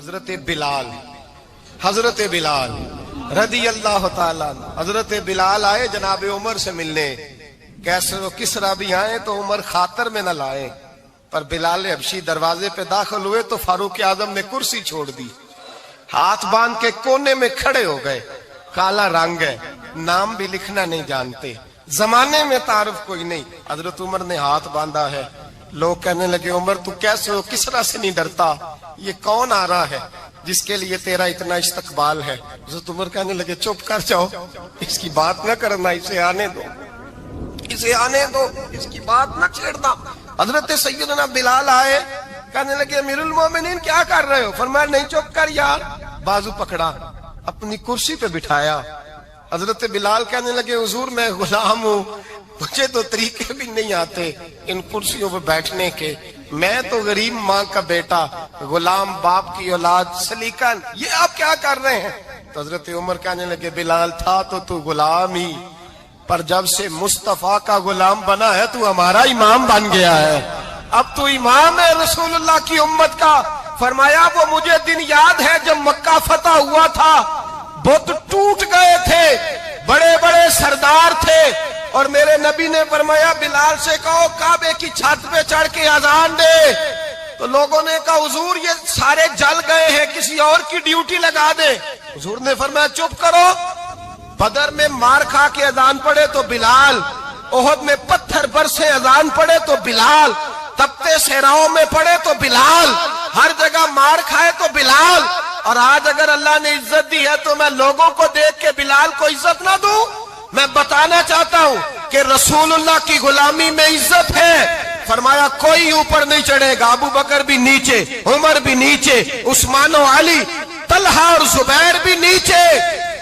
حضرت بلال رضی اللہ تعالیٰ. حضرت بلال آئے جناب عمر سے ملنے. کیسے وہ کسرا بھی آئے تو عمر خاطر میں نہ لائے, پر بلال حبشی دروازے پہ داخل ہوئے تو فاروق اعظم نے کرسی چھوڑ دی, ہاتھ باندھ کے کونے میں کھڑے ہو گئے. کالا رنگ ہے, نام بھی لکھنا نہیں جانتے, زمانے میں تعارف کوئی نہیں. حضرت عمر نے ہاتھ باندھا ہے. لوگ کہنے لگے عمر تو کیسے ہو, کسرا سے نہیں ڈرتا, یہ کون آ رہا ہے جس کے لیے تیرا اتنا استقبال ہے؟ حضرت عمر کہنے لگے چپ کر جاؤ, اس کی بات نہ کرنا, اسے آنے دو, اسے آنے دو, اس کی بات نہ چھیڑنا. حضرت سیدنا بلال آئے, کہنے لگے امیر المومنین کیا کر رہے ہو؟ فرمایا نہیں چپ کر یار. بازو پکڑا, اپنی کرسی پہ بٹھایا. حضرت بلال کہنے لگے حضور میں غلام ہوں, مجھے تو طریقے بھی نہیں آتے ان کرسیوں پہ بیٹھنے کے, میں تو غریب ماں کا بیٹا, غلام باپ کی اولاد, سلیقہ, یہ آپ کیا کر رہے ہیں؟ تو حضرت عمر کہنے لگے بلال تھا تو غلام ہی, پر جب سے مصطفیٰ کا غلام بنا ہے تو ہمارا امام بن گیا ہے, اب تو امام ہے رسول اللہ کی امت کا. فرمایا وہ مجھے دن یاد ہے جب مکہ فتح ہوا تھا, بت ٹوٹ گئے تھے, بڑے بڑے سردار تھے, اور میرے نبی نے فرمایا بلال سے کہو کعبے کی چھت پہ چڑھ کے اذان دے. تو لوگوں نے کہا حضور یہ سارے جل گئے ہیں, کسی اور کی ڈیوٹی لگا دے. حضور نے فرمایا چپ کرو, بدر میں مار کھا کے اذان پڑے تو بلال, احد میں پتھر برسے اذان پڑے تو بلال, تپتے صحراؤں میں پڑے تو بلال, ہر جگہ مار کھائے تو بلال. اور آج اگر اللہ نے عزت دی ہے تو میں لوگوں کو دیکھ کے بلال کو عزت نہ دوں؟ میں بتانا چاہتا ہوں کہ رسول اللہ کی غلامی میں عزت ہے. فرمایا کوئی اوپر نہیں چڑھے گا, ابو بکر بھی نیچے, عمر بھی نیچے, عثمان و علی, طلحہ اور زبیر بھی نیچے.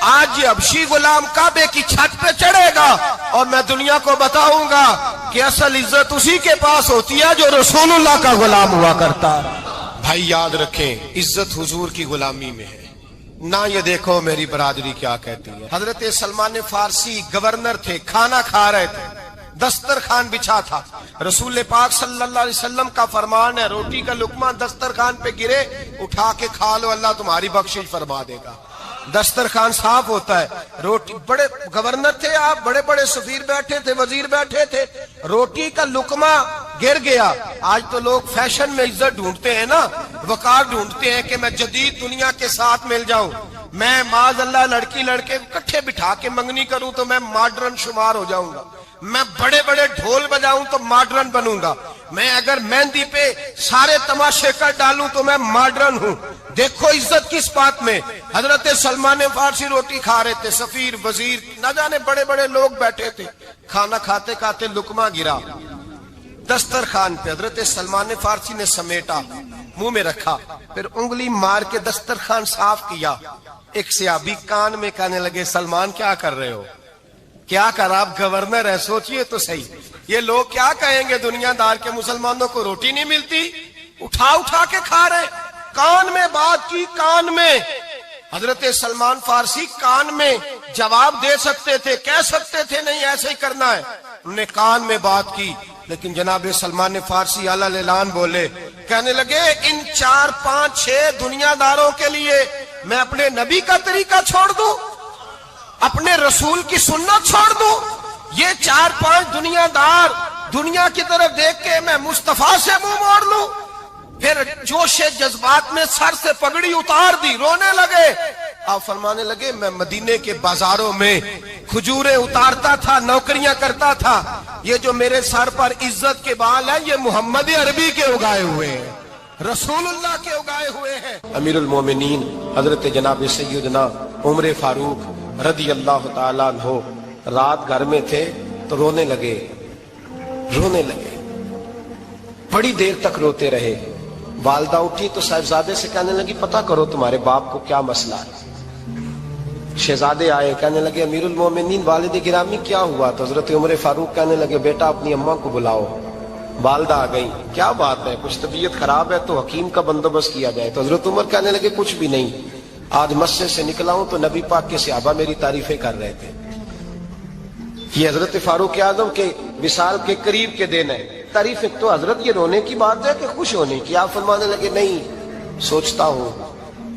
آج یہ حبشی غلام کعبے کی چھت پہ چڑھے گا اور میں دنیا کو بتاؤں گا کہ اصل عزت اسی کے پاس ہوتی ہے جو رسول اللہ کا غلام ہوا کرتا ہے. بھائی یاد رکھیں عزت حضور کی غلامی میں ہے, نہ یہ دیکھو میری برادری کیا کہتی ہے. حضرت سلمان فارسی گورنر تھے, کھانا کھا رہے تھے, دسترخوان بچھا تھا. رسول پاک صلی اللہ علیہ وسلم کا فرمان ہے روٹی کا لقمہ دسترخوان پہ گرے اٹھا کے کھا لو, اللہ تمہاری بخشش فرما دے گا. دسترخوان صاف ہوتا ہے. روٹی, بڑے گورنر تھے آپ, بڑے بڑے سفیر بیٹھے تھے, وزیر بیٹھے تھے, روٹی کا لقمہ گر گیا. آج تو لوگ فیشن میں عزت ڈھونڈتے ہیں نا, وقار ڈھونڈتے ہیں کہ میں جدید دنیا کے ساتھ مل جاؤں, میں معاذ اللہ لڑکی لڑکے اکٹھے بٹھا کے منگنی کروں تو میں ماڈرن شمار ہو جاؤں گا, میں بڑے بڑے ڈھول بجاؤں تو ماڈرن بنوں گا, میں اگر مہندی پہ سارے تماشے کر ڈالوں تو میں ماڈرن ہوں. دیکھو عزت کس بات میں. حضرت سلمان فارسی روٹی کھا رہے تھے, سفیر وزیر نہ جانے بڑے بڑے لوگ بیٹھے تھے, کھانا کھاتے کھاتے لقمہ گرا دسترخوان پہ. حضرت سلمان فارسی نے سمیٹا, منہ میں رکھا, پھر انگلی مار کے دسترخوان صاف کیا. ایک صحابی کان میں کہنے لگے سلمان کیا کر رہے ہو, کیا کر, آپ گورنر ہے, سوچئے تو صحیح, یہ لوگ کیا کہیں گے دنیا دار کے مسلمانوں کو روٹی نہیں ملتی, اٹھا اٹھا کے کھا رہے. کان میں بات کی, کان میں. حضرت سلمان فارسی کان میں جواب دے سکتے تھے, کہہ سکتے تھے نہیں ایسے ہی کرنا ہے, انہوں نے کان میں بات کی. لیکن جناب سلمان فارسی اعلیٰ اعلان بولے, کہنے لگے ان 4 5 6 دنیا داروں کے لیے میں اپنے نبی کا طریقہ چھوڑ دوں, اپنے رسول کی سنت چھوڑ دوں؟ یہ 4 5 دنیا دار دنیا کی طرف دیکھ کے میں مصطفیٰ سے منہ موڑ لوں؟ پھر جوش جذبات میں سر سے پگڑی اتار دی, رونے لگے. آپ فرمانے لگے میں مدینے کے بازاروں میں کھجوریں اتارتا تھا, نوکریاں کرتا تھا, یہ جو میرے سر پر عزت کے بال ہیں یہ محمد عربی کے اگائے ہوئے ہیں, رسول اللہ کے اگائے ہوئے ہیں. امیر المومنین حضرت جناب سیدنا عمر فاروق رضی اللہ تعالیٰ عنہ رات گھر میں تھے تو رونے لگے, بڑی دیر تک روتے رہے. والدہ اٹھی تو صاحبزادے سے کہنے لگی پتہ کرو تمہارے باپ کو کیا مسئلہ ہے. شہزادے آئے, کہنے لگے امیر المومنین والد گرامی کیا ہوا؟ تو حضرت عمر فاروق کہنے لگے بیٹا اپنی اماں کو بلاؤ. والدہ آ گئی, کیا بات ہے, کچھ طبیعت خراب ہے تو حکیم کا بندوبست کیا جائے. تو حضرت عمر کہنے لگے کچھ بھی نہیں, آج مسجد سے نکلا ہوں تو نبی پاک کے صحابہ میری تعریفیں کر رہے تھے. یہ حضرت فاروق اعظم کے وصال کے قریب کے دن ہے. تعریف تو حضرت یہ رونے کی بات ہے کہ خوش ہونے کی؟ آپ فرمانے لگے نہیں, سوچتا ہوں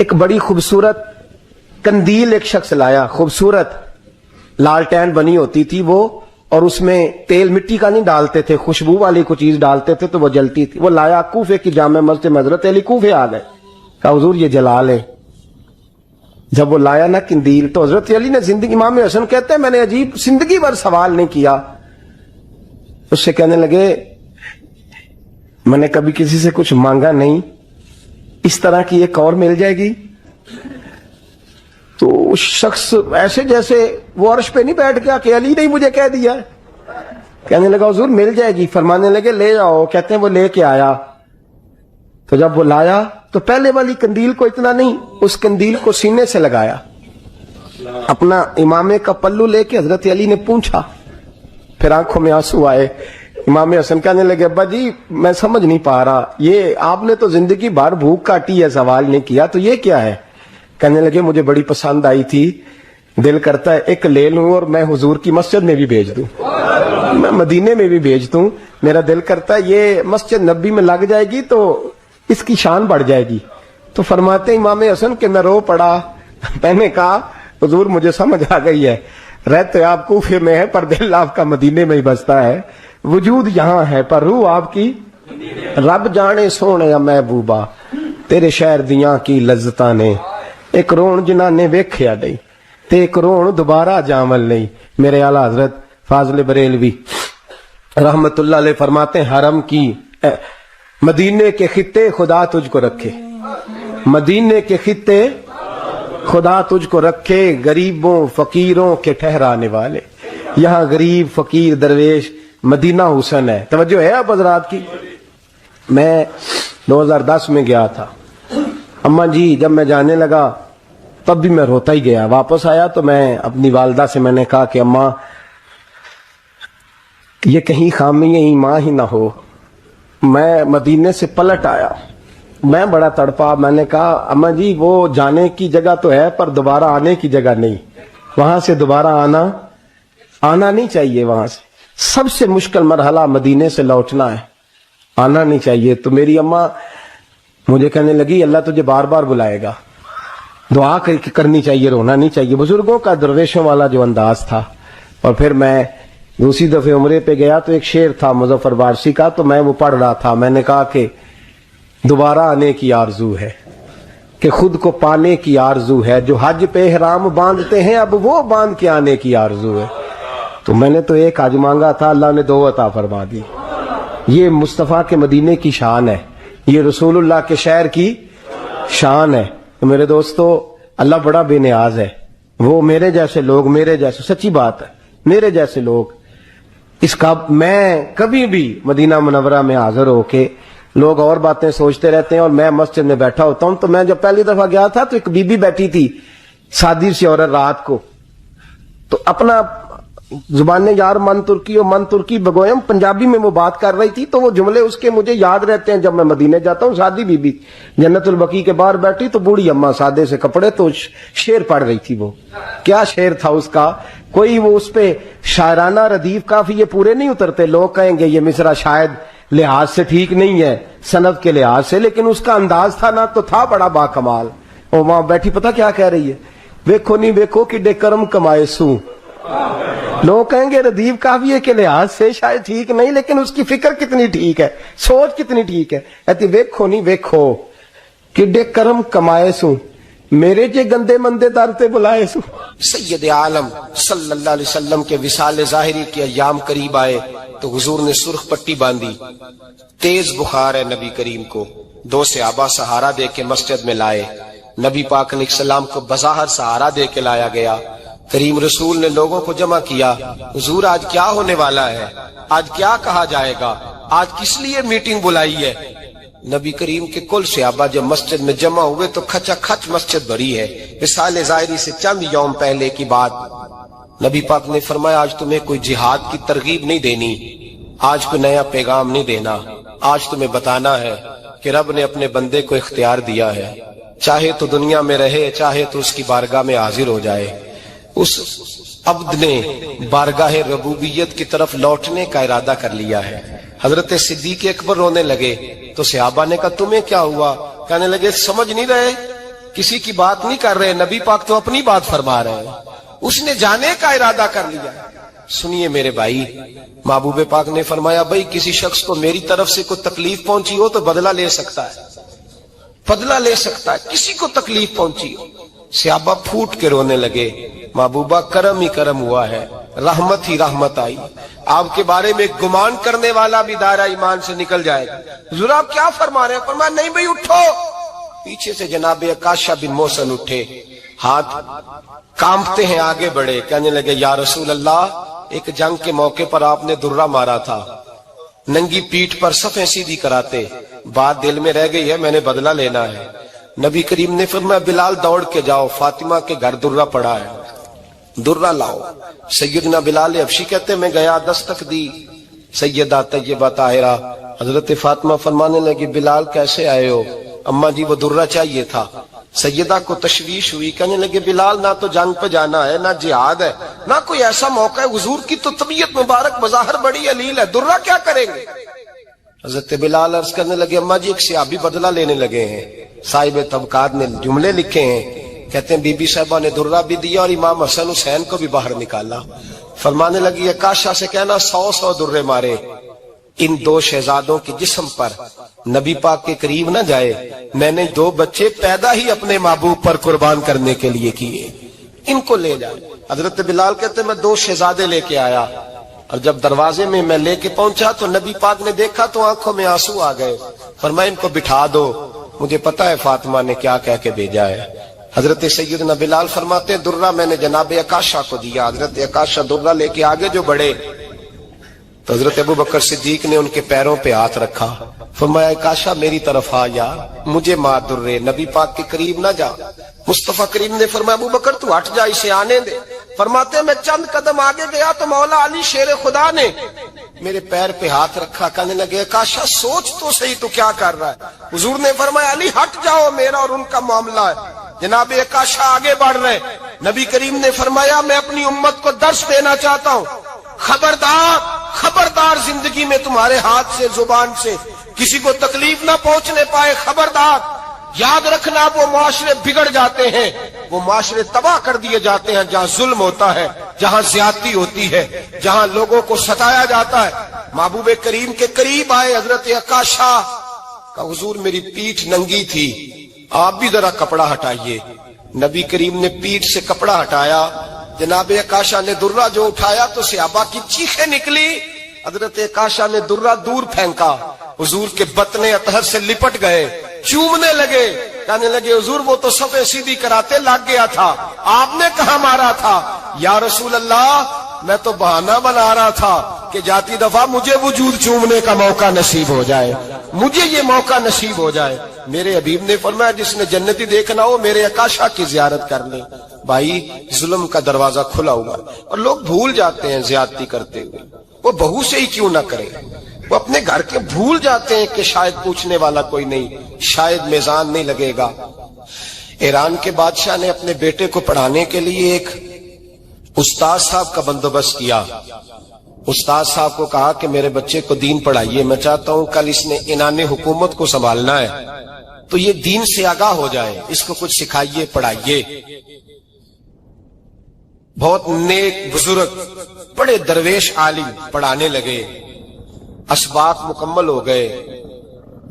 ایک بڑی خوبصورت کندیل ایک شخص لایا, خوبصورت لالٹین بنی ہوتی تھی وہ, اور اس میں تیل مٹی کا نہیں ڈالتے تھے, خوشبو والی کوئی چیز ڈالتے تھے تو وہ جلتی تھی. وہ لایا کوفے کی جامع مسجد میں, حضرت علی کوفے آ گئے, کہا حضور یہ جلا لیں. جب وہ لایا نا کندیل تو حضرت علی نے زندگی, امام حسن کہتے ہیں میں نے عجیب زندگی بھر سوال نہیں کیا. اس سے کہنے لگے میں نے کبھی کسی سے کچھ مانگا نہیں, اس طرح کی ایک اور مل جائے گی. تو اس شخص ایسے جیسے وہ عرش پہ نہیں بیٹھ گیا کہ علی نے مجھے کہہ دیا. کہنے لگا حضور مل جائے گی. فرمانے لگے لے آؤ. کہتے ہیں وہ لے کے آیا. تو جب وہ لایا تو پہلے والی کندیل کو اتنا نہیں, اس کندیل کو سینے سے لگایا, اپنا امامے کا پلو لے کے حضرت علی نے پوچھا. پھر آنکھوں میں آنسو آئے. امام حسن کہنے لگے ابا جی میں سمجھ نہیں پا رہا, یہ آپ نے تو زندگی بھر بھوک کاٹی ہے, سوال نہیں کیا, تو یہ کیا ہے؟ کہنے لگے مجھے بڑی پسند آئی تھی, دل کرتا ہے ایک لے لوں اور میں حضور کی مسجد میں بھی بھیج دوں, میں مدینے میں بھی بھیج دوں. میرا دل کرتا ہے یہ مسجد نبی میں لگ جائے گی تو اس کی شان بڑھ جائے گی. تو فرماتے امام حسن کہ میں رو پڑا. میں نے کہا حضور مجھے سمجھ آ گئی ہے, رہتے آپ کوفے میں ہے پر دل آپ کا مدینے میں ہی بستا ہے, وجود یہاں ہے پر روح آپ کی. رب جانے سونے محبوبہ تیرے شہر دیاں کی لذتاں نے, ایک رون جنہ نے ویکھیا نہیں تے ایک رون دوبارہ جامل نہیں. میرے اعلیٰ حضرت فاضل بریلوی رحمت اللہ علیہ فرماتے ہیں حرم کی مدینے کے خطے خدا تجھ کو رکھے, مدینے کے خطے خدا تجھ کو رکھے, غریبوں فقیروں کے ٹھہرانے والے. یہاں غریب فقیر درویش مدینہ حسن ہے. توجہ ہے آپ حضرات کی. میں 2010 میں گیا تھا. اماں جی جب میں جانے لگا تب بھی میں روتا ہی گیا. واپس آیا تو میں اپنی والدہ سے میں نے کہا کہ اماں یہ کہیں خامی ایمان ہی نہ ہو. میں مدینے سے پلٹ آیا, میں بڑا تڑپا. میں نے کہا اماں جی وہ جانے کی جگہ تو ہے پر دوبارہ آنے کی جگہ نہیں, وہاں سے دوبارہ آنا نہیں چاہیے. وہاں سے سب سے مشکل مرحلہ مدینے سے لوٹنا ہے, آنا نہیں چاہیے. تو میری اماں مجھے کہنے لگی اللہ تجھے بار بار بلائے گا, دعا کرنی چاہیے, رونا نہیں چاہیے. بزرگوں کا درویشوں والا جو انداز تھا. اور پھر میں دوسری دفعہ عمرے پہ گیا تو ایک شعر تھا مظفر وارسی کا, تو میں وہ پڑھ رہا تھا. میں نے کہا کہ دوبارہ آنے کی آرزو ہے, کہ خود کو پانے کی آرزو ہے, جو حج پہ احرام باندھتے ہیں اب وہ باندھ کے آنے کی آرزو ہے. تو میں نے تو ایک حج مانگا تھا, اللہ نے 2 عطا فرما دی. یہ مصطفیٰ کے مدینے کی شان ہے, یہ رسول اللہ کے شہر کی شان ہے. تو میرے دوستو اللہ بڑا بے نیاز ہے. وہ میرے جیسے لوگ, میرے جیسے, سچی بات ہے, میرے جیسے لوگ اس کا, میں کبھی بھی مدینہ منورہ میں حاضر ہو کے لوگ اور باتیں سوچتے رہتے ہیں اور میں مسجد میں بیٹھا ہوتا ہوں. تو میں جب پہلی دفعہ گیا تھا تو ایک بی بی بیٹھی تھی, سادی سی عورت, رات کو, تو اپنا زبان یار من ترکی بگویم پنجابی میں وہ بات کر رہی تھی. تو وہ جملے اس کے مجھے یاد رہتے ہیں جب میں مدینے جاتا ہوں. سادی بی بی جنت البقیع کے باہر بیٹھی, تو بوڑھی اماں سادے سے کپڑے, تو شعر پڑھ رہی تھی. وہ کیا شعر تھا اس کا, کوئی وہ اس پہ شاعرانہ ردیف کافی یہ پورے نہیں اترتے. لوگ کہیں گے یہ مصرع شاید لحاظ سے ٹھیک نہیں ہے سند کے لحاظ سے, لیکن اس کا انداز تھا نا تو تھا بڑا با کمال. اور وہاں بیٹھی پتہ کیا کہہ رہی ہے, ویکھو نہیں ویکھو کڈے کرم کمائے سوں. لوگ کہیں گے ردیف کافی کے لحاظ سے شاید ٹھیک نہیں, لیکن اس کی فکر کتنی ٹھیک ہے, سوچ کتنی ٹھیک ہے. کہتی ویکھو نہیں ویکھو کڈے کرم کمائے سوں, میرے جے گندے مندے در تے بلائے سوں. سید عالم صلی اللہ علیہ وسلم کے وصال ظاہری کے ایام قریب آئے تو حضور نے سرخ پٹی باندھی. تیز بخار ہے نبی کریم کو. 2 صحابہ سہارا دے کے مسجد میں لائے. نبی پاک علیہ السلام کو بظاہر سہارا دے کے لایا گیا. کریم رسول نے لوگوں کو جمع کیا, حضور آج کیا ہونے والا ہے, آج کیا کہا جائے گا, آج کس لیے میٹنگ بلائی ہے. نبی کریم کے کل صحابہ جب مسجد میں جمع ہوئے تو کھچا کھچ مسجد بھری ہے. وصال ظاہری سے چند یوم پہلے کی بات. نبی پاک نے فرمایا آج تمہیں کوئی جہاد کی ترغیب نہیں دینی, آج کوئی نیا پیغام نہیں دینا, آج تمہیں بتانا ہے کہ رب نے اپنے بندے کو اختیار دیا ہے, چاہے تو دنیا میں رہے چاہے تو اس کی بارگاہ میں حاضر ہو جائے. اس عبد نے بارگاہ ربوبیت کی طرف لوٹنے کا ارادہ کر لیا ہے. حضرت صدیق اکبر رونے لگے تو صحابہ نے کہا تمہیں کیا ہوا, کہنے لگے سمجھ نہیں رہے, کسی کی بات نہیں کر رہے, نبی پاک تو اپنی بات فرما رہے ہیں. اس نے جانے کا ارادہ کر لیا. سنیے میرے بھائی, محبوب پاک نے فرمایا بھائی کسی شخص کو میری طرف سے کوئی تکلیف پہنچی ہو تو بدلہ لے سکتا ہے, بدلہ لے سکتا ہے. کسی کو تکلیف پہنچی ہو. صحابہ پھوٹ کے رونے لگے. محبوبہ کرم ہی کرم ہوا ہے, رحمت ہی رحمت آئی. آپ کے بارے میں گمان کرنے والا بھی دائرہ ایمان سے نکل جائے گا. حضور آپ کیا فرما رہے ہیں؟ فرمایا نہیں بھائی اٹھو. پیچھے سے جناب عکاشہ بن محصن اٹھے, ہاتھ کانپتے ہیں, آگے بڑھے, کہنے لگے یا رسول اللہ, ایک جنگ کے موقع پر آپ نے درہ مارا تھا, ننگی پیٹھ پر صفیں سیدھی کراتے, بات دل میں رہ گئی ہے, میں نے بدلہ لینا ہے. نبی کریم نے فرمایا بلال دوڑ کے جاؤ, فاطمہ کے گھر درہ پڑا ہے, درہ لاؤ. سیدنا بلال حبشی کہتے میں گیا, دستک دی, سیدہ طیبہ طاہرہ حضرت فاطمہ فرمانے لگی بلال کیسے آئے ہو؟ اماں جی وہ درہ چاہیے تھا. سیدہ کو تشویش ہوئی, کہنے لگے بلال نہ تو جنگ پہ جانا ہے, نہ جہاد ہے, نہ کوئی ایسا موقع ہے. حضور کی تو طبیعت مبارک بظاہر بڑی علیل ہے, درہ کیا کریں گے؟ حضرت بلال عرض کرنے لگے اماں جی ایک صحابی بدلہ لینے لگے ہیں. صاحب طبقات نے جملے لکھے ہیں, کہتے ہیں بی بی صاحبہ نے درہ بھی دیا اور امام حسن حسین کو بھی باہر نکالا. فرمانے لگی عکاشہ سے کہنا 100 درے مارے, ان 2 شہزادوں کے جسم پر نبی پاک کے قریب نہ جائے. میں نے 2 بچے پیدا ہی اپنے محبوب پر قربان کرنے کے لیے کیے, ان کو لے جائے. حضرت بلال کہتے میں 2 شہزادے لے کے آیا, اور جب دروازے میں میں لے کے پہنچا تو نبی پاک نے دیکھا تو آنکھوں میں آنسو آ گئے. فرمایا ان کو بٹھا دو, مجھے پتا ہے فاطمہ نے کیا کہہ کے بھیجا ہے. حضرت سیدنا بلال فرماتے درہ میں نے جناب عکاشہ کو دیا. حضرت عکاشہ درہ لے کے آگے جو بڑھے تو حضرت ابو بکر صدیق نے ان کے پیروں پہ ہاتھ رکھا. فرمایا عکاشہ میری طرف آ یار, مجھے مار درے, نبی پاک کے قریب نہ جا. مصطفیٰ کریم نے فرمایا ابو بکر تو ہٹ جا, اسے آنے دے. فرماتے میں چند قدم آگے گیا تو مولا علی شیر خدا نے میرے پیر پہ ہاتھ رکھا. کہنے لگے عکاشہ سوچ تو صحیح تو کیا کر رہا ہے؟ حضور نے فرمایا علی ہٹ جاؤ, میرا اور ان کا معاملہ ہے. جناب عکاشہ آگے بڑھ رہے. نبی کریم نے فرمایا میں اپنی امت کو درس دینا چاہتا ہوں, خبردار خبردار زندگی میں تمہارے ہاتھ سے زبان سے کسی کو تکلیف نہ پہنچنے پائے. خبردار یاد رکھنا, وہ معاشرے بگڑ جاتے ہیں, وہ معاشرے تباہ کر دیے جاتے ہیں جہاں ظلم ہوتا ہے, جہاں زیادتی ہوتی ہے, جہاں لوگوں کو ستایا جاتا ہے. محبوب کریم کے قریب آئے حضرت عکاشہ کا, حضور میری پیٹھ ننگی تھی, آپ بھی ذرا کپڑا ہٹائیے. نبی کریم نے پیٹھ سے کپڑا ہٹایا. جناب عکاشہ نے درہ جو اٹھایا تو صحابہ کی چیخیں نکلی. حضرت عکاشہ نے درہ دور پھینکا, حضور کے بطن اطہر سے لپٹ گئے, چومنے لگے. کہنے لگے حضور وہ تو صفیں سیدھی کراتے لگ گیا تھا, آپ نے کہاں مارا تھا؟ یا رسول اللہ میں تو بہانہ بنا رہا تھا کہ جاتی دفعہ مجھے وجود چومنے کا موقع نصیب ہو جائے, مجھے یہ موقع نصیب ہو جائے. میرے حبیب نے فرمایا جس نے جنتی دیکھنا ہو میرے عکاشہ کی زیارت کر لے. بھائی ظلم کا دروازہ کھلا ہوا ہے اور لوگ بھول جاتے ہیں زیادتی کرتے ہوئے. وہ بہو سے ہی کیوں نہ کرے, وہ اپنے گھر کے بھول جاتے ہیں کہ شاید پوچھنے والا کوئی نہیں, شاید میزان نہیں لگے گا. ایران کے بادشاہ نے اپنے بیٹے کو پڑھانے کے لیے ایک استاد صاحب کا بندوبست کیا. استاد صاحب کو کہا کہ میرے بچے کو دین پڑھائیے, میں چاہتا ہوں کل اس نے عنان حکومت کو سنبھالنا ہے تو یہ دین سے آگاہ ہو جائے, اس کو کچھ سکھائیے پڑھائیے. بہت نیک بزرگ بڑے درویش عالم پڑھانے لگے. اسباق مکمل ہو گئے,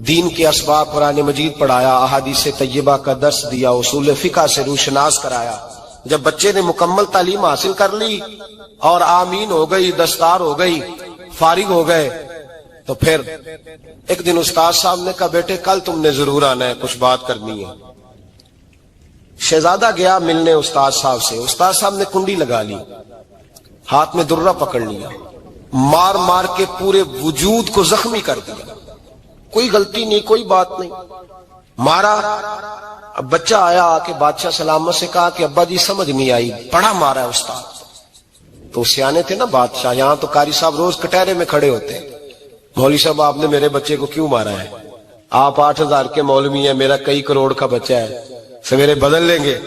دین کے اسباق قرآن مجید پڑھایا, احادیث طیبہ کا درس دیا, اصول فقہ سے روشناس کرایا. جب بچے نے مکمل تعلیم حاصل کر لی اور آمین ہو گئی, دستار ہو گئی, فارغ ہو گئے, تو پھر ایک دن استاد صاحب نے کہا بیٹے کل تم نے ضرور آنا ہے, کچھ بات کرنی ہے. شہزادہ گیا ملنے استاد صاحب سے. استاد صاحب نے کنڈی لگا لی, ہاتھ میں درہ پکڑ لیا, مار مار کے پورے وجود کو زخمی کر دیا. کوئی غلطی نہیں, کوئی بات نہیں, مارا. اب بچہ آیا آ کے بادشاہ سلامت سے کہا کہ ابا جی سمجھ نہیں آئی, بڑا مارا ہے استاد. تو سیانے تھے نا بادشاہ, یہاں تو قاری صاحب روز کٹہرے میں کھڑے ہوتے ہیں, مولوی صاحب آپ نے میرے بچے کو کیوں مارا ہے؟ آپ 8000 کے مولوی ہیں, میرا کئی کروڑ کا بچہ ہے, سویرے بدل لیں گے.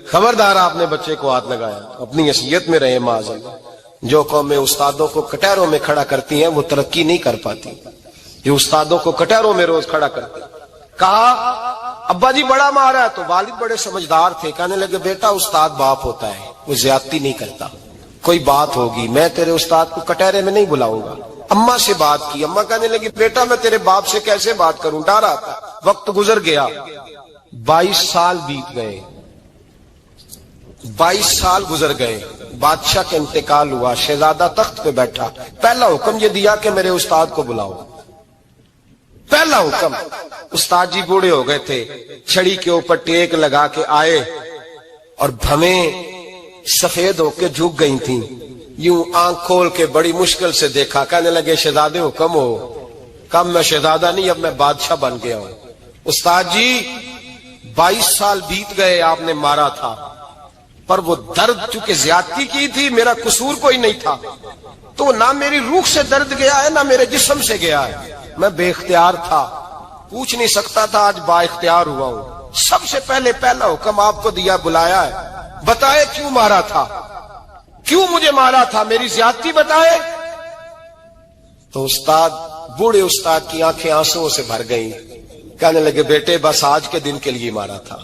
خبردار آپ نے بچے کو ہاتھ لگایا, اپنی حیثیت میں رہے معاذ. جو قومیں استادوں کو کٹہروں میں کھڑا کرتی ہیں وہ ترقی نہیں کر پاتی. جو استادوں کو کٹہروں میں روز کھڑا کرتے, کہا ابا جی بڑا مارا ہے. تو والد بڑے سمجھدار تھے, کہنے لگے بیٹا استاد باپ ہوتا ہے, وہ زیادتی نہیں کرتا. کوئی بات ہوگی میں تیرے استاد کو کٹہرے میں نہیں بلاؤں گا. اماں سے بات کی, اماں کہنے لگی بیٹا میں تیرے باپ سے کیسے بات کروں, ڈر آتا. وقت گزر گیا, 22 سال بیت گئے, 22 سال گزر گئے. بادشاہ کا انتقال ہوا, شہزادہ تخت پہ بیٹھا. پہلا حکم یہ دیا کہ میرے استاد کو بلاؤ. پہلا حکم. استاد جی بوڑھے ہو گئے تھے, چھڑی کے اوپر ٹیک لگا کے آئے اور بھویں سفید ہو کے جھک گئی تھیں. یوں آنکھ کھول کے بڑی مشکل سے دیکھا, کہنے لگے شہزادے حکم ہو. کم میں شہزادہ نہیں, اب میں بادشاہ بن گیا ہوں. استاد جی 22 سال بیت گئے, آپ نے مارا تھا, پر وہ درد چونکہ زیادتی کی تھی, میرا قصور کوئی نہیں تھا, تو نہ میری روح سے درد گیا ہے نہ میرے جسم سے گیا ہے. میں بے اختیار تھا, پوچھ نہیں سکتا تھا, آج با اختیار ہوا ہوں. سب سے پہلے پہلا حکم آپ کو دیا, بلایا ہے, بتائے کیوں مارا تھا, کیوں مجھے مارا تھا, میری زیادتی بتائے. تو استاد, بوڑھے استاد کی آنکھیں آنسوں سے بھر گئیں. کہنے لگے بیٹے بس آج کے دن کے لیے مارا تھا,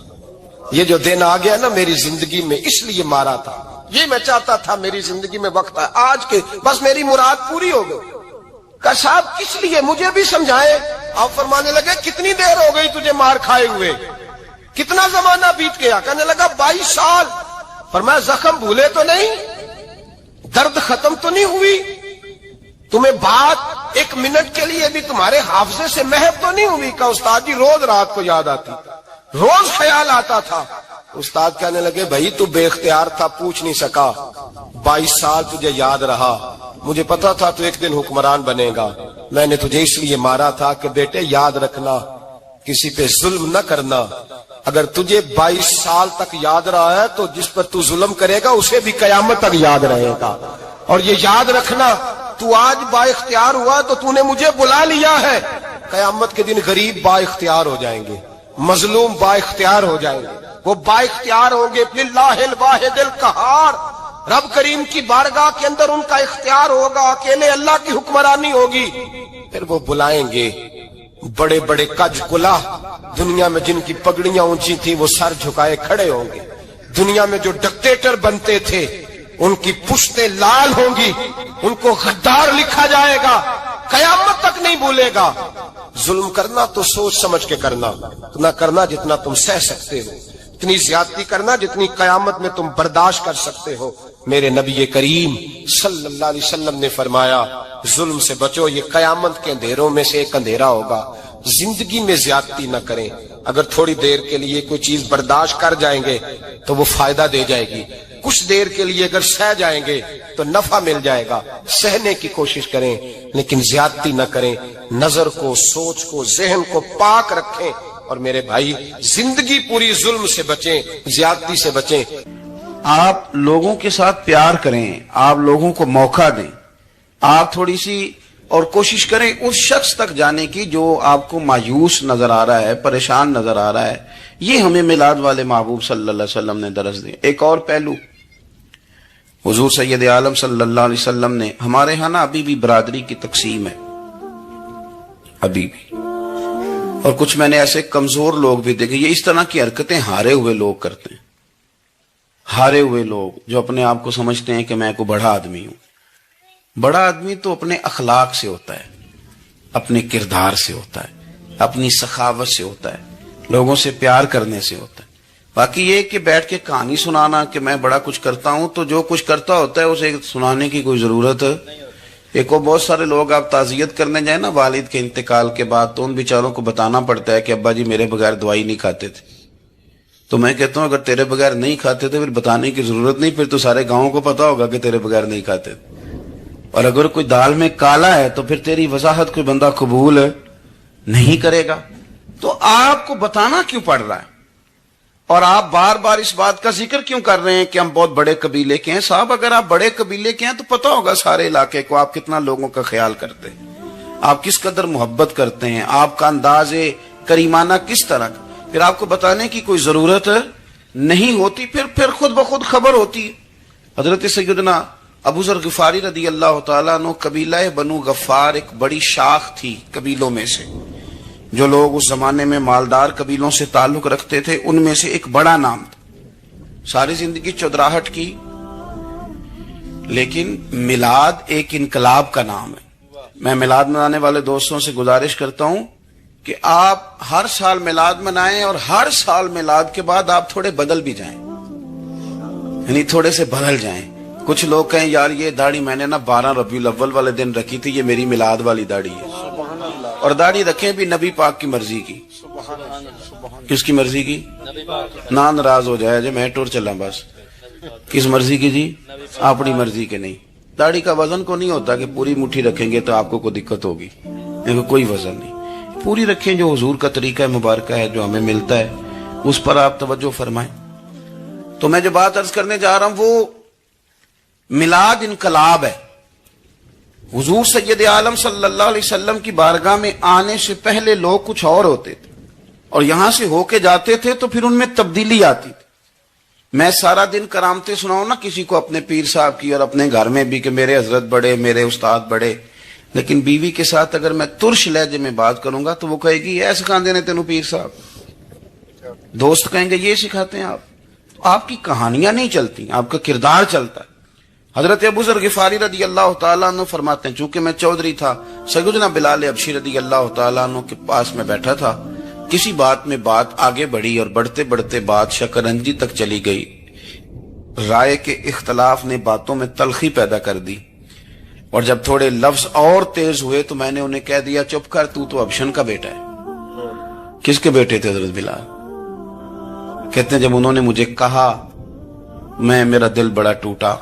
یہ جو دن آ گیا نا میری زندگی میں, اس لیے مارا تھا. یہ میں چاہتا تھا میری زندگی میں وقت ہے, آج کے بس میری مراد پوری ہو گئی. کہ صاحب کس لیے, مجھے بھی سمجھائے. آپ فرمانے لگے کتنی دیر ہو گئی تجھے مار کھائے ہوئے, کتنا زمانہ بیت گیا. کہنے لگا 22 سال. فرمایا زخم بھولے تو نہیں, درد ختم تو نہیں ہوئی, تمہیں بات 1 منٹ کے لیے بھی تمہارے حافظے سے محو تو نہیں ہوئی. کہ استاد جی روز رات کو یاد آتی, روز خیال آتا تھا. استاد کہنے لگے بھائی تو بے اختیار تھا, پوچھ نہیں سکا, 22 سال تجھے یاد رہا. مجھے پتا تھا تو ایک دن حکمران بنے گا, میں نے تجھے اس لیے مارا تھا کہ بیٹے یاد رکھنا, کسی پہ ظلم نہ کرنا. اگر تجھے 22 سال تک یاد رہا ہے تو جس پر تو ظلم کرے گا اسے بھی قیامت تک یاد رہے گا. اور یہ یاد رکھنا, تو آج با اختیار ہوا تو تو نے مجھے بلا لیا ہے, قیامت کے دن غریب با اختیار ہو جائیں گے, مظلوم با اختیار ہو جائیں گے. وہ با اختیار ہوں گے للہ الواحد القہار, رب کریم کی بارگاہ کے اندر ان کا اختیار ہوگا, اکیلے اللہ کی حکمرانی ہوگی. پھر وہ بلائیں گے بڑے بڑے کج کلا, دنیا میں جن کی پگڑیاں اونچی تھی وہ سر جھکائے کھڑے ہوں گے. دنیا میں جو ڈکٹیٹر بنتے تھے ان کی پشتیں لال ہوں گی, ان کو غدار لکھا جائے گا, قیامت تک نہیں بھولے گا. ظلم کرنا تو سوچ سمجھ کے کرنا, اتنا کرنا جتنا تم سہ سکتے ہو, اتنی زیادتی کرنا جتنی قیامت میں تم برداشت کر سکتے ہو. میرے نبی کریم صلی اللہ علیہ وسلم نے فرمایا ظلم سے بچو, یہ قیامت کے اندھیروں میں سے ایک اندھیرا ہوگا. زندگی میں زیادتی نہ کریں, اگر تھوڑی دیر کے لیے کوئی چیز برداشت کر جائیں گے تو وہ فائدہ دے جائے گی, کچھ دیر کے لیے اگر سہ جائیں گے تو نفع مل جائے گا. سہنے کی کوشش کریں لیکن زیادتی نہ کریں, نظر کو, سوچ کو, ذہن کو پاک رکھیں. اور میرے بھائی زندگی پوری ظلم سے بچیں, زیادتی سے بچیں. آپ لوگوں کے ساتھ پیار کریں, آپ لوگوں کو موقع دیں, آپ تھوڑی سی اور کوشش کریں اس شخص تک جانے کی جو آپ کو مایوس نظر آ رہا ہے, پریشان نظر آ رہا ہے. یہ ہمیں میلاد والے محبوب صلی اللہ علیہ وسلم نے درس دیا. ایک اور پہلو, حضور سید عالم صلی اللہ علیہ وسلم نے, ہمارے ہاں نا ابھی بھی برادری کی تقسیم ہے, ابھی بھی, اور کچھ میں نے ایسے کمزور لوگ بھی دیکھے, یہ اس طرح کی حرکتیں ہارے ہوئے لوگ کرتے ہیں. ہارے ہوئے لوگ جو اپنے آپ کو سمجھتے ہیں کہ میں کوئی بڑا آدمی ہوں. بڑا آدمی تو اپنے اخلاق سے ہوتا ہے, اپنے کردار سے ہوتا ہے, اپنی سخاوت سے ہوتا ہے, لوگوں سے پیار کرنے سے ہوتا ہے. باقی یہ کہ بیٹھ کے کہانی سنانا کہ میں بڑا کچھ کرتا ہوں, تو جو کچھ کرتا ہوتا ہے اسے سنانے کی کوئی ضرورت ہے. ایک اور بہت سارے لوگ آپ تعزیت کرنے جائیں نا والد کے انتقال کے بعد, تو ان بیچاروں کو بتانا پڑتا ہے کہ ابا جی میرے بغیر دوائی نہیں کھاتے تھے. تو میں کہتا ہوں اگر تیرے بغیر نہیں کھاتے تھے پھر بتانے کی ضرورت نہیں, پھر تو سارے گاؤں کو پتا ہوگا کہ تیرے بغیر نہیں کھاتے تھے. اور اگر کوئی دال میں کالا ہے تو پھر تیری وضاحت کوئی بندہ قبول نہیں کرے گا. تو آپ کو بتانا کیوں پڑ رہا ہے, اور آپ بار بار اس بات کا ذکر کیوں کر رہے ہیں کہ ہم بہت بڑے قبیلے کے ہیں؟ صاحب اگر آپ بڑے قبیلے کے ہیں تو پتا ہوگا سارے علاقے کو آپ کتنا لوگوں کا خیال کرتے ہیں, آپ کس قدر محبت کرتے ہیں, آپ کا انداز کریمانہ کس طرح. پھر آپ کو بتانے کی کوئی ضرورت نہیں ہوتی, پھر خود بخود خبر ہوتی. حضرت سیدنا ابو ذر غفاری رضی اللہ تعالیٰ عنہ, قبیلہ بنو غفار ایک بڑی شاخ تھی قبیلوں میں سے. جو لوگ اس زمانے میں مالدار قبیلوں سے تعلق رکھتے تھے ان میں سے ایک بڑا نام تھا. ساری زندگی چودراہٹ کی، لیکن میلاد ایک انقلاب کا نام ہے. میں میلاد منانے والے دوستوں سے گزارش کرتا ہوں کہ آپ ہر سال میلاد منائیں اور ہر سال میلاد کے بعد آپ تھوڑے بدل بھی جائیں، یعنی تھوڑے سے بدل جائیں. کچھ لوگ کہیں یار یہ داڑھی میں نے 12 ربیع الاول والے دن رکھی تھی، یہ میری میلاد والی داڑھی ہے. اور داڑھی رکھیں بھی نبی پاک کی مرضی کی. کس کی مرضی کی؟ نہ ناراض ہو جائے میں ٹور چلا بس. کس مرضی کی جی؟ اپنی مرضی کے نہیں. داڑھی کا وزن کو نہیں ہوتا کہ پوری مٹھی رکھیں گے تو آپ کو کوئی دقت ہوگی، کوئی وزن نہیں. پوری رکھیں، جو حضور کا طریقہ مبارکہ ہے جو ہمیں ملتا ہے اس پر آپ توجہ فرمائیں. تو میں جو بات عرض کرنے جا رہا ہوں وہ میلاد انقلاب ہے. حضور سید عالم صلی اللہ علیہ وسلم کی بارگاہ میں آنے سے پہلے لوگ کچھ اور ہوتے تھے اور یہاں سے ہو کے جاتے تھے تو پھر ان میں تبدیلی آتی تھی. میں سارا دن کرامتیں سناؤں نا کسی کو اپنے پیر صاحب کی اور اپنے گھر میں بھی کہ میرے حضرت بڑے، میرے استاد بڑے، لیکن بیوی کے ساتھ اگر میں ترش لہجے میں بات کروں گا تو وہ کہے گی یہ سکھاندے نے تینوں پیر صاحب. دوست کہیں گے یہ سکھاتے ہیں آپ. آپ کی کہانیاں نہیں چلتی، آپ کا کردار چلتا ہے. حضرت ابو ذر غفاری رضی اللہ تعالیٰ عنہ فرماتے ہیں چونکہ میں چودھری تھا، سیدنا بلال حبشی رضی اللہ تعالیٰ عنہ کے پاس میں بیٹھا تھا. کسی بات میں بات آگے بڑھی اور بڑھتے بڑھتے بات شکنجی تک چلی گئی. رائے کے اختلاف نے باتوں میں تلخی پیدا کر دی اور جب تھوڑے لفظ اور تیز ہوئے تو میں نے انہیں کہہ دیا چپ کر، تو ابشن کا بیٹا ہے. کس کے بیٹے تھے حضرت بلال؟ کہتے ہیں جب انہوں نے مجھے کہا میرا دل بڑا ٹوٹا،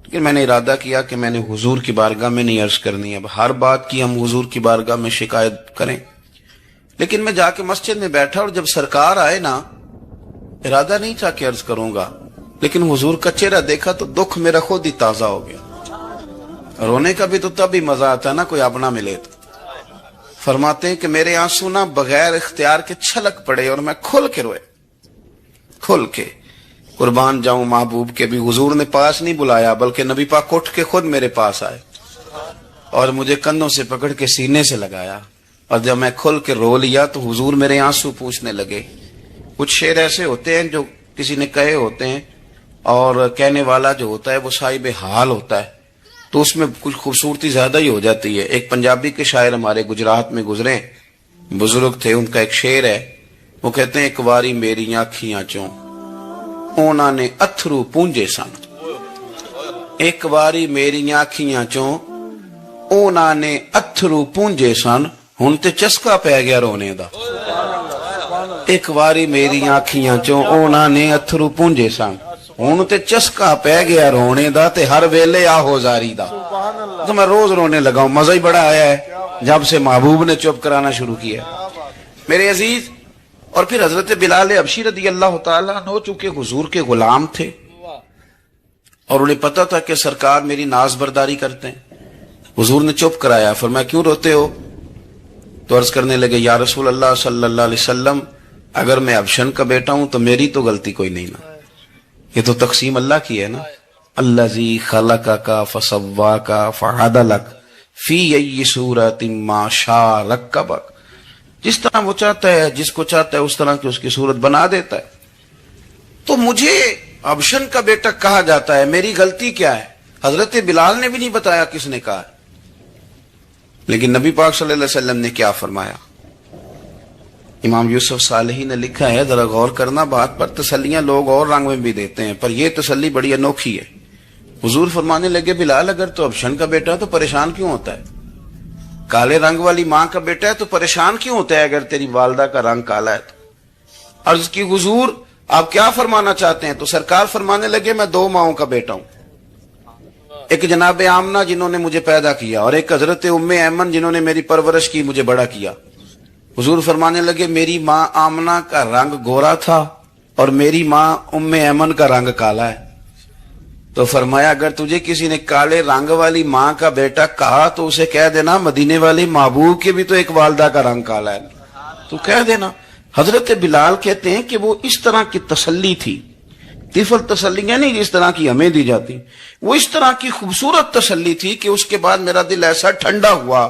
لیکن میں نے ارادہ کیا کہ میں نے حضور کی بارگاہ میں نہیں عرض کرنی. اب ہر بات کی ہم حضور کی بارگاہ میں شکایت کریں. لیکن میں جا کے مسجد میں بیٹھا اور جب سرکار آئے نا، ارادہ نہیں تھا کہ عرض کروں گا، لیکن حضور کا چہرہ دیکھا تو دکھ میرا خود ہی تازہ ہو گیا. رونے کا بھی تو تب ہی مزہ آتا ہے نا کوئی اپنا ملے تو. فرماتے ہیں کہ میرے آنسو نہ بغیر اختیار کے چھلک پڑے اور میں کھل کے روئے، کھل کے. قربان جاؤں محبوب کے بھی حضور نے پاس نہیں بلایا بلکہ نبی پاک اٹھ کے خود میرے پاس آئے اور مجھے کندھوں سے پکڑ کے سینے سے لگایا. اور جب میں کھل کے رو لیا تو حضور میرے آنسو پوچھنے لگے. کچھ شعر ایسے ہوتے ہیں جو کسی نے کہے ہوتے ہیں اور کہنے والا جو ہوتا ہے وہ صاحب حال ہوتا ہے تو اس میں کچھ خوبصورتی زیادہ ہی ہو جاتی ہے. ایک پنجابی کے شاعر ہمارے گجرات میں گزرے، بزرگ تھے، ان کا ایک شعر ہے. وہ کہتے ہیں ایک واری میری آنکھیاں چوں اونا نے اتھرو پونجے سن. ایک واری میری آنکھیاں چوں اونا نے اتھرو پونجے سن، ہن تے چسکا پہ گیا رونے دا. ایک واری میری آنکھیاں چوں اونا نے اتھرو پونجے سن، ہن تے چسکا پہ گیا رونے دا تے ہر ویلے آہو زاری دا. تو میں روز رونے لگا ہوں. مزہ ہی بڑا آیا ہے جب سے محبوب نے چپ کرانا شروع کیا میرے عزیز. اور پھر حضرت بلال حبشی رضی اللہ تعالیٰ عنہ چونکہ حضور کے غلام تھے اور انہیں پتا تھا کہ سرکار میری ناز برداری کرتے ہیں، حضور نے چپ کرایا. فرمایا کیوں روتے ہو؟ تو عرض کرنے لگے یا رسول اللہ صلی اللہ علیہ وسلم اگر میں ابشن کا بیٹا ہوں تو میری تو غلطی کوئی نہیں نا، یہ تو تقسیم اللہ کی ہے نا. الذی خلقک فسواک فعدلک فی ای صورت ما شاء رکبک. جس طرح وہ چاہتا ہے، جس کو چاہتا ہے اس طرح کی اس کی صورت بنا دیتا ہے. تو مجھے ابشن کا بیٹا کہا جاتا ہے، میری غلطی کیا ہے؟ حضرت بلال نے بھی نہیں بتایا کس نے کہا. لیکن نبی پاک صلی اللہ علیہ وسلم نے کیا فرمایا؟ امام یوسف صالحی نے لکھا ہے، ذرا غور کرنا بات پر. تسلیاں لوگ اور رنگ میں بھی دیتے ہیں پر یہ تسلی بڑی انوکھی ہے. حضور فرمانے لگے بلال اگر تو ابشن کا بیٹا تو پریشان کیوں ہوتا ہے؟ کالے رنگ والی ماں کا بیٹا ہے تو پریشان کیوں ہوتا ہے اگر تیری والدہ کا رنگ کالا ہے تو؟ عرض کی حضور آپ کیا فرمانا چاہتے ہیں؟ تو سرکار فرمانے لگے میں 2 ماؤں کا بیٹا ہوں، ایک جناب آمنہ جنہوں نے مجھے پیدا کیا اور ایک حضرت ام ایمن جنہوں نے میری پرورش کی، مجھے بڑا کیا. حضور فرمانے لگے میری ماں آمنہ کا رنگ گورا تھا اور میری ماں ام ایمن کا رنگ کالا ہے. تو فرمایا اگر تجھے کسی نے کالے رنگ والی ماں کا بیٹا کہا تو اسے کہہ دینا مدینے والی محبوب کے بھی تو ایک والدہ کا رنگ کالا ہے، تو کہہ دینا. حضرت بلال کہتے ہیں کہ وہ اس طرح کی تسلی تھی، طفل تسلیاں نہیں جس طرح کی ہمیں دی جاتی، وہ اس طرح کی خوبصورت تسلی تھی کہ اس کے بعد میرا دل ایسا ٹھنڈا ہوا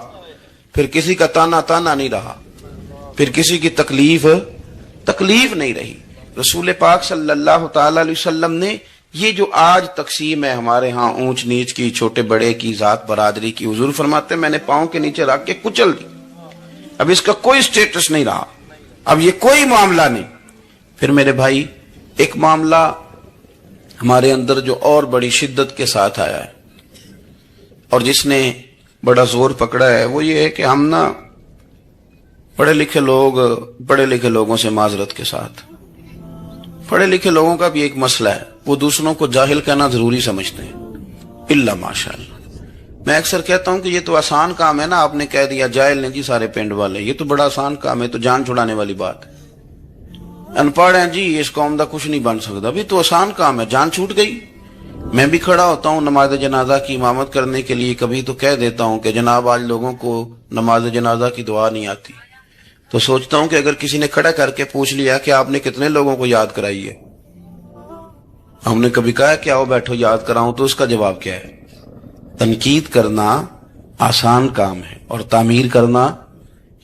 پھر کسی کا تانا تانا نہیں رہا. پھر کسی کی تکلیف نہیں رہی. رسول پاک صلی اللہ تعالی علیہ وسلم نے یہ جو آج تقسیم ہے ہمارے ہاں اونچ نیچ کی, چھوٹے بڑے کی, ذات برادری کی, حضور فرماتے ہیں میں نے پاؤں کے نیچے رکھ کے کچل دی. اب اس کا کوئی سٹیٹس نہیں رہا, اب یہ کوئی معاملہ نہیں. پھر میرے بھائی ایک معاملہ ہمارے اندر جو اور بڑی شدت کے ساتھ آیا ہے اور جس نے بڑا زور پکڑا ہے وہ یہ ہے کہ ہم نا پڑھے لکھے لوگوں سے معذرت کے ساتھ, پڑھے لکھے لوگوں کا بھی ایک مسئلہ ہے, وہ دوسروں کو جاہل کہنا ضروری سمجھتے ہیں. الا ماشاء اللہ میں اکثر کہتا ہوں کہ یہ تو آسان کام ہے نا, آپ نے کہہ دیا جاہل نہیں جی سارے پنڈ والے, یہ تو بڑا آسان کام ہے, تو جان چھڑانے والی بات ہے. ان پڑھ ہیں جی اس قوم دا کچھ نہیں بن سکتا, بھی تو آسان کام ہے, جان چھوٹ گئی. میں بھی کھڑا ہوتا ہوں نماز جنازہ کی امامت کرنے کے لیے, کبھی تو کہہ دیتا ہوں کہ جناب آج لوگوں کو نماز جنازہ کی دعا نہیں آتی, تو سوچتا ہوں کہ اگر کسی نے کھڑا کر کے پوچھ لیا کہ آپ نے کتنے لوگوں کو یاد کرائی ہے, ہم نے کبھی کہا کہ آؤ بیٹھو یاد کراؤں, تو اس کا جواب کیا ہے؟ تنقید کرنا آسان کام ہے اور تعمیر کرنا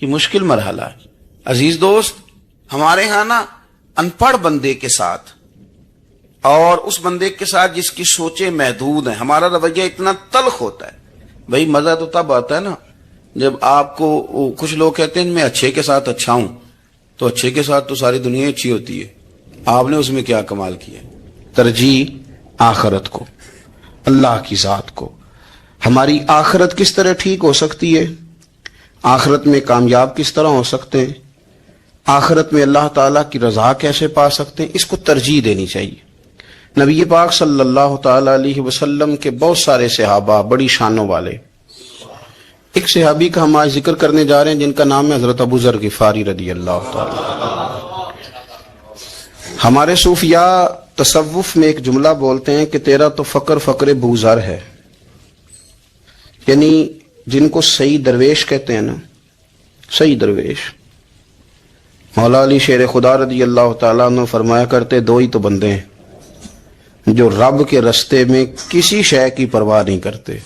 یہ مشکل مرحلہ ہے. عزیز دوست, ہمارے ہاں نا ان پڑھ بندے کے ساتھ اور اس بندے کے ساتھ جس کی سوچیں محدود ہیں ہمارا رویہ اتنا تلخ ہوتا ہے. بھئی مزہ تو تب آتا ہے نا جب آپ کو, کچھ لوگ کہتے ہیں میں اچھے کے ساتھ اچھا ہوں, تو اچھے کے ساتھ تو ساری دنیا اچھی ہوتی ہے, آپ نے اس میں کیا کمال کیا؟ ترجیح آخرت کو, اللہ کی ذات کو. ہماری آخرت کس طرح ٹھیک ہو سکتی ہے, آخرت میں کامیاب کس طرح ہو سکتے ہیں, آخرت میں اللہ تعالیٰ کی رضا کیسے پا سکتے ہیں, اس کو ترجیح دینی چاہیے. نبی پاک صلی اللہ تعالی علیہ وسلم کے بہت سارے صحابہ بڑی شانوں والے, ایک صحابی کا ہم آج ذکر کرنے جا رہے ہیں جن کا نام ہے حضرت ابو ذر غفاری رضی اللہ تعالی. ہمارے صوفیاء تصوف میں ایک جملہ بولتے ہیں کہ تیرا تو فقر بوزر ہے, یعنی جن کو صحیح درویش کہتے ہیں نا, صحیح درویش. مولا علی شیر خدا رضی اللہ تعالیٰ عنہ فرمایا کرتے دو ہی تو بندے ہیں جو رب کے رستے میں کسی شے کی پرواہ نہیں کرتے.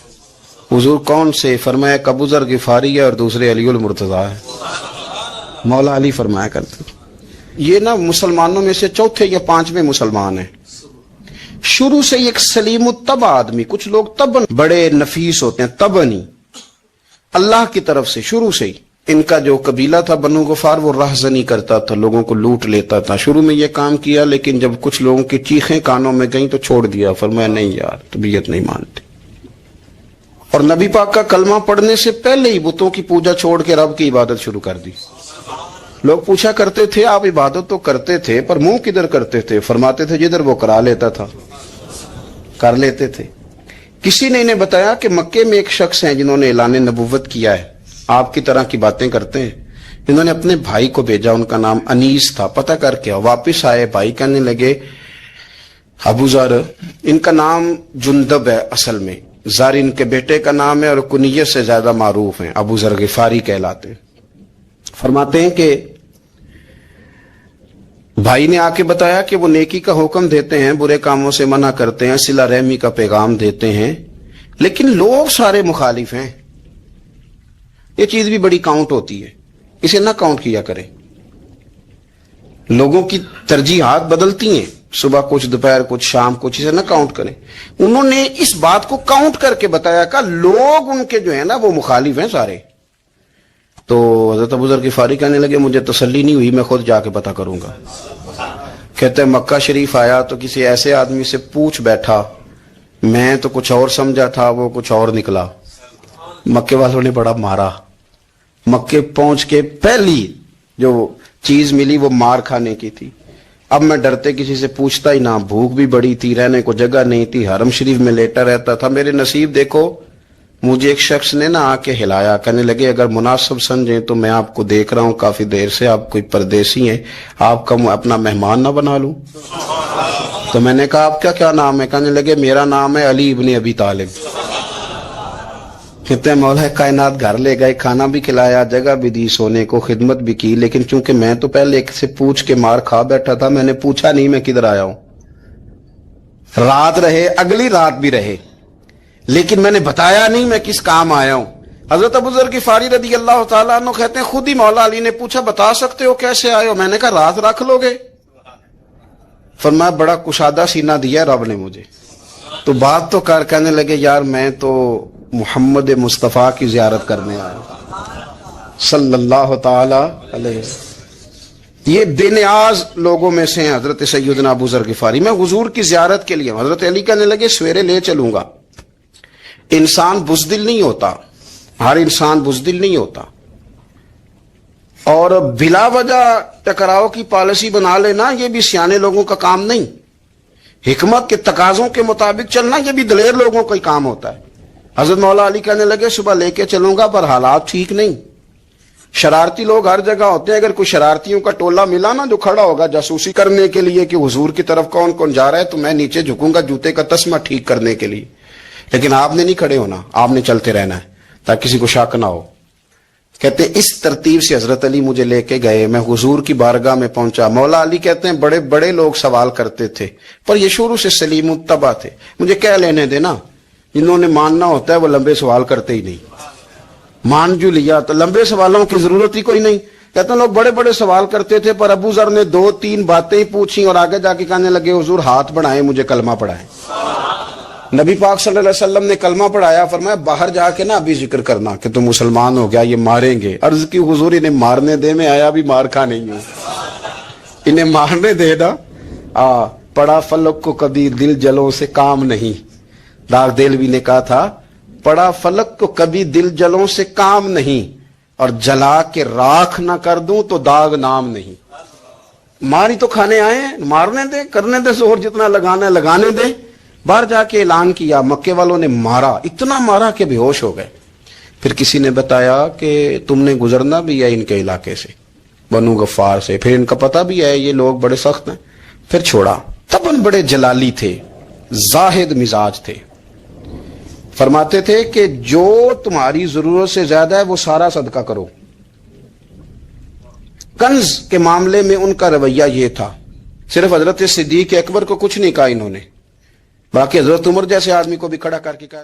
حضور کون سے؟ فرمایا ابو ذر غفاری ہے اور دوسرے علی المرتضیٰ ہے. مولا علی فرمایا کرتے یہ نا مسلمانوں میں سے چوتھے یا پانچویں مسلمان ہیں. شروع سے ایک سلیم الطبع آدمی, کچھ لوگ طبعاً بڑے نفیس ہوتے ہیں, طبعاً اللہ کی طرف سے شروع سے ہی. ان کا جو قبیلہ تھا بنو غفار وہ راہزنی کرتا تھا, لوگوں کو لوٹ لیتا تھا. شروع میں یہ کام کیا لیکن جب کچھ لوگوں کی چیخیں کانوں میں گئیں تو چھوڑ دیا, فرمایا نہیں یار طبیعت نہیں مانتی. اور نبی پاک کا کلمہ پڑھنے سے پہلے ہی بتوں کی پوجا چھوڑ کے رب کی عبادت شروع کر دی. لوگ پوچھا کرتے تھے آپ عبادت تو کرتے تھے پر منہ کدھر کرتے تھے؟ فرماتے تھے جدھر وہ کرا لیتا تھا کر لیتے تھے. کسی نے انہیں بتایا کہ مکے میں ایک شخص ہیں جنہوں نے اعلان نبوت کیا ہے, آپ کی طرح کی باتیں کرتے ہیں. انہوں نے اپنے بھائی کو بھیجا, ان کا نام انیس تھا, پتہ کر کے واپس آئے. بھائی کہنے لگے ابو ذر, ان کا نام جندب ہے اصل میں, زر ان کے بیٹے کا نام ہے اور کنیت سے زیادہ معروف ہیں, ابو ذر غفاری کہلاتے ہیں. فرماتے ہیں کہ بھائی نے آ کے بتایا کہ وہ نیکی کا حکم دیتے ہیں, برے کاموں سے منع کرتے ہیں, صلہ رحمی کا پیغام دیتے ہیں, لیکن لوگ سارے مخالف ہیں. یہ چیز بھی بڑی کاؤنٹ ہوتی ہے, اسے نہ کاؤنٹ کیا کریں. لوگوں کی ترجیحات بدلتی ہیں, صبح کچھ دوپہر کچھ شام کچھ, اسے نہ کاؤنٹ کریں. انہوں نے اس بات کو کاؤنٹ کر کے بتایا کہ لوگ ان کے جو ہیں نا وہ مخالف ہیں سارے. تو حضرت ابو ذر غفاری کہنے لگے مجھے تسلی نہیں ہوئی, میں خود جا کے پتہ کروں گا. کہتے ہیں مکہ شریف آیا تو کسی ایسے آدمی سے پوچھ بیٹھا, میں تو کچھ اور سمجھا تھا وہ کچھ اور نکلا. مکے والوں نے بڑا مارا. مکے پہنچ کے پہلی جو چیز ملی وہ مار کھانے کی تھی. اب میں ڈرتے کسی سے پوچھتا ہی نہ, بھوک بھی بڑی تھی, رہنے کو جگہ نہیں تھی, حرم شریف میں لیٹا رہتا تھا. میرے نصیب دیکھو مجھے ایک شخص نے نا آ کے ہلایا, کہنے لگے اگر مناسب سمجھیں تو میں آپ کو دیکھ رہا ہوں کافی دیر سے, آپ کوئی پردیسی ہیں, آپ کا اپنا مہمان نہ بنا لوں. تو میں نے کہا آپ کا کیا نام ہے؟ کہنے لگے میرا نام ہے علی ابن ابی طالب. کہتے ہیں مولا کائنات گھر لے گئے, کھانا بھی کھلایا, جگہ بھی دی, سونے کو خدمت بھی کی, لیکن چونکہ میں تو پہلے ایک سے پوچھ کے مار کھا بیٹھا تھا, میں نے پوچھا نہیں میں کدھر آیا ہوں. رات رہے, اگلی رات بھی رہے, لیکن میں نے بتایا نہیں میں کس کام آیا ہوں. حضرت ابو ذر غفاری رضی اللہ تعالیٰ عنہ کہتے ہیں خود ہی مولا علی نے پوچھا بتا سکتے ہو کیسے آئے ہو؟ میں نے کہا رات رکھ لو گے؟ فرمایا بڑا کشادہ سینہ دیا رب نے مجھے، تو بات تو کر، کہنے لگے یار میں تو محمد مصطفیٰ کی زیارت کرنے آیا صلی اللہ تعالی علیہ وسلم۔ یہ بے نیاز لوگوں میں سے ہیں حضرت سیدنا ابو ذر غفاری۔ میں حضور کی زیارت کے لیے، حضرت علی کہنے لگے سویرے لے چلوں گا۔ انسان بزدل نہیں ہوتا، ہر انسان بزدل نہیں ہوتا، اور بلا وجہ ٹکراؤ کی پالیسی بنا لینا یہ بھی سیانے لوگوں کا کام نہیں۔ حکمت کے تقاضوں کے مطابق چلنا یہ بھی دلیر لوگوں کا ہی کام ہوتا ہے۔ حضرت مولا علی کہنے لگے صبح لے کے چلوں گا، پر حالات ٹھیک نہیں، شرارتی لوگ ہر جگہ ہوتے ہیں۔ اگر کوئی شرارتیوں کا ٹولہ ملا نا جو کھڑا ہوگا جاسوسی کرنے کے لیے کہ حضور کی طرف کون کون جا رہا ہے، تو میں نیچے جھکوں گا جوتے کا تسمہ ٹھیک کرنے کے لیے، لیکن آپ نے نہیں کھڑے ہونا، آپ نے چلتے رہنا ہے تاکہ کسی کو شک نہ ہو۔ کہتے ہیں اس ترتیب سے حضرت علی مجھے لے کے گئے، میں حضور کی بارگاہ میں پہنچا۔ مولا علی کہتے ہیں بڑے بڑے لوگ سوال کرتے تھے، پر یہ شروع سے سلیم الطبع تھے، مجھے کہہ لینے دینا، جنہوں نے ماننا ہوتا ہے وہ لمبے سوال کرتے ہی نہیں۔ مان جو لیا تو لمبے سوالوں کی ضرورت ہی کوئی نہیں۔ کہتے ہیں لوگ بڑے بڑے سوال کرتے تھے، پر ابو ذر نے 2-3 باتیں ہی پوچھی اور آگے جا کے کہنے لگے حضور ہاتھ بڑھائیں مجھے کلمہ پڑھائیں۔ نبی پاک صلی اللہ علیہ وسلم نے کلمہ پڑھایا، فرمایا باہر جا کے نا ابھی ذکر کرنا کہ تم مسلمان ہو گیا، یہ ماریں گے۔ عرض کی حضور انہیں مارنے دے، میں آیا بھی مار کھا نہیں ہوں، انہیں مارنے دے نا۔ پڑا فلک کو کبھی دل جلوں سے کام نہیں، داغ دہلوی نے کہا تھا پڑا فلک کو کبھی دل جلوں سے کام نہیں، اور جلا کے راکھ نہ کر دوں تو داغ نام نہیں۔ ماری تو کھانے آئے ہیں، مارنے دے، کرنے دے زور جتنا لگانا ہے لگانے دے۔ باہر جا کے اعلان کیا، مکے والوں نے مارا، اتنا مارا کہ بے ہوش ہو گئے۔ پھر کسی نے بتایا کہ تم نے گزرنا بھی ہے ان کے علاقے سے، بنو غفار سے، پھر ان کا پتہ بھی ہے یہ لوگ بڑے سخت ہیں، پھر چھوڑا۔ تب ان بڑے جلالی تھے، زاہد مزاج تھے، فرماتے تھے کہ جو تمہاری ضرورت سے زیادہ ہے وہ سارا صدقہ کرو۔ کنز کے معاملے میں ان کا رویہ یہ تھا، صرف حضرت صدیق اکبر کو کچھ نہیں کہا انہوں نے، باقی حضرت عمر جیسے آدمی کو بھی کھڑا کر کے کہا